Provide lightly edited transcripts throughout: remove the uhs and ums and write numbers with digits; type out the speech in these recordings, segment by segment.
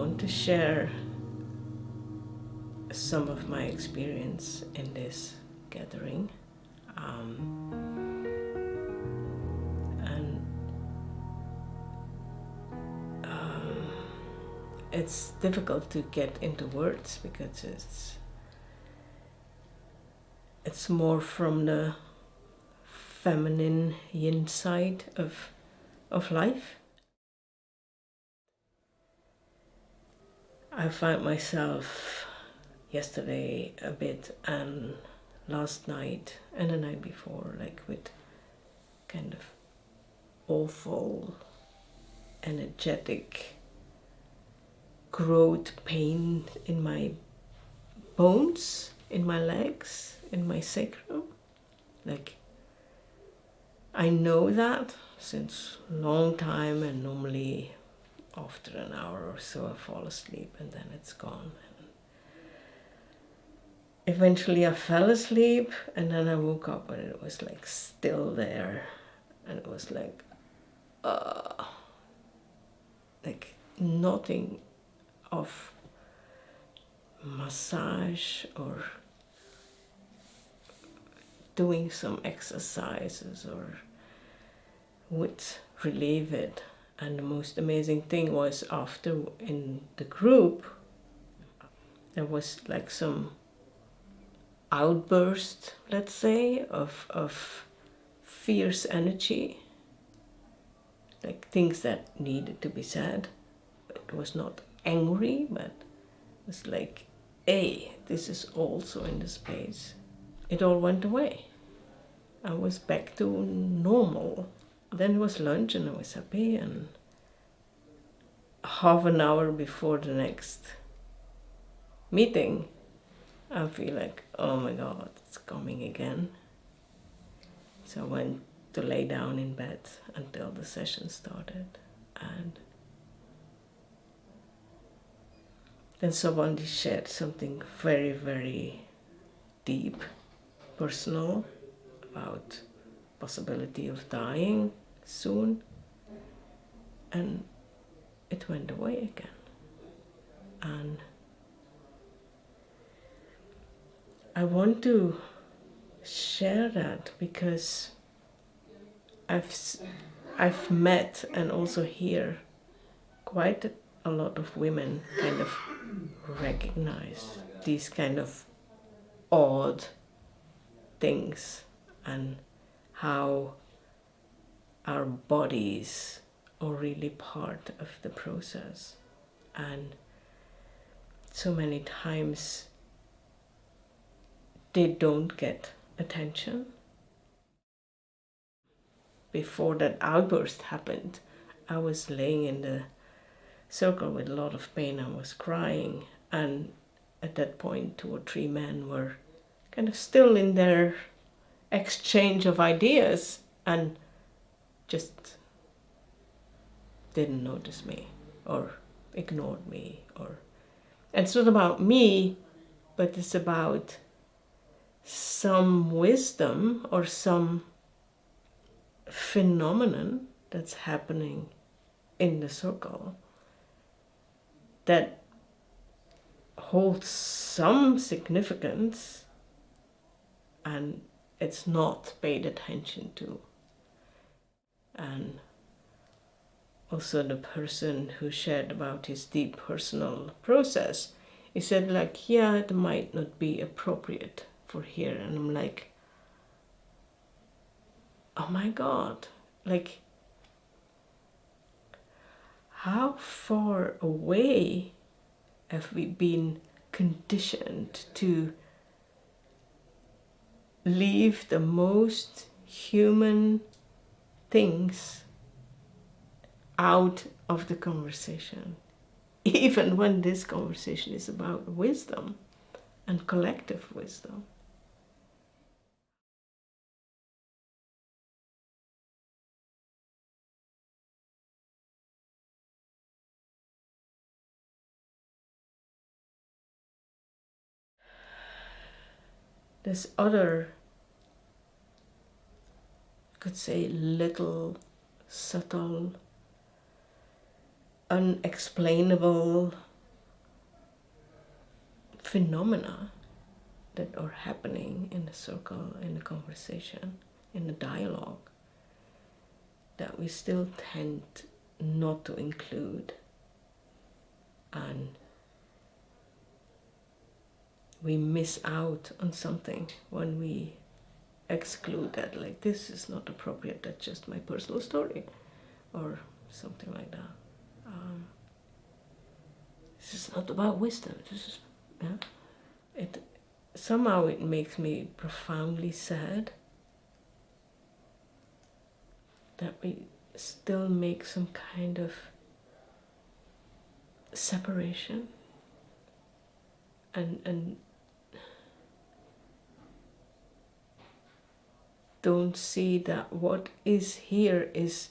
want to share some of my experience in this gathering. And it's difficult to get into words because it's more from the feminine yin side of life. I found myself yesterday a bit and last night and the night before, like with kind of awful, energetic growth pain in my bones, in my legs, in my sacrum. Like, I know that since a long time, and normally after an hour or so I fall asleep and then it's gone. Eventually I fell asleep and then I woke up and it was like still there, and it was like nothing of massage or doing some exercises or would relieve it. And the most amazing thing was after in the group there was like some outburst, let's say, of fierce energy, like things that needed to be said. It was not angry, but it was like, hey, this is also in the space. It all went away. I was back to normal. Then it was lunch and I was happy, and half an hour before the next meeting, I feel like, oh my God, it's coming again. So I went to lay down in bed until the session started. And then somebody shared something very, very deep, personal, about possibility of dying soon. And it went away again. And I want to share that because I've met and also hear quite a lot of women kind of recognize these kind of odd things and how our bodies are really part of the process. And so many times they don't get attention. Before that outburst happened, I was laying in the circle with a lot of pain. I was crying, and at that point 2 or 3 men were kind of still in their exchange of ideas and just didn't notice me or ignored me. And it's not about me, but it's about some wisdom or some phenomenon that's happening in the circle that holds some significance and it's not paid attention to. And also the person who shared about his deep personal process, he said like, yeah, it might not be appropriate for here. And I'm like, oh my God, like how far away have we been conditioned to leave the most human things out of the conversation, even when this conversation is about wisdom and collective wisdom. This other, I could say, little, subtle, unexplainable phenomena that are happening in the circle, in the conversation, in the dialogue, that we still tend not to include, and we miss out on something when we exclude that, like, this is not appropriate, that's just my personal story, or something like that. This is not about wisdom. This is, yeah. Somehow it makes me profoundly sad that we still make some kind of separation and don't see that what is here is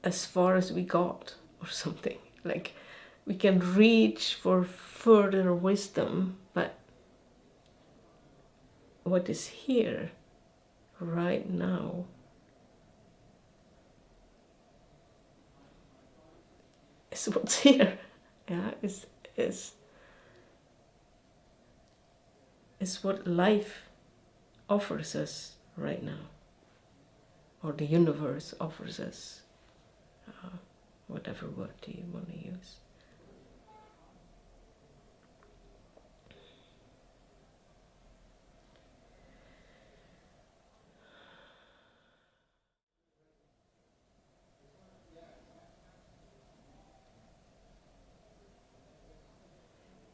as far as we got, or something. Like, we can reach for further wisdom, but what is here right now is what's here. Yeah, is what life offers us right now, or the universe offers us, whatever word do you want to use.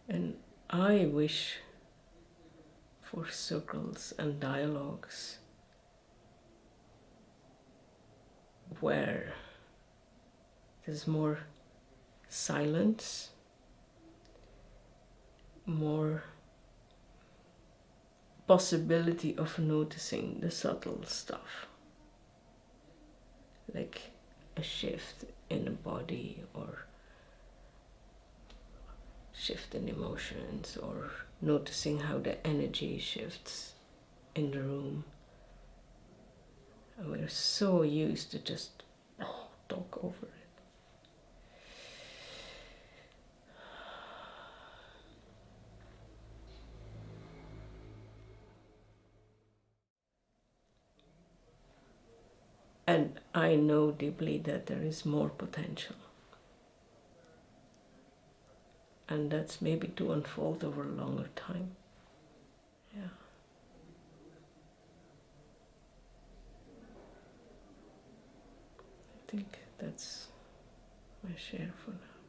And I wish for circles and dialogues where there's more silence, more possibility of noticing the subtle stuff, like a shift in the body, or shift in emotions, or noticing how the energy shifts in the room. And we're so used to just talk over it. And I know deeply that there is more potential. And that's maybe to unfold over a longer time. Yeah. I think that's my share for now.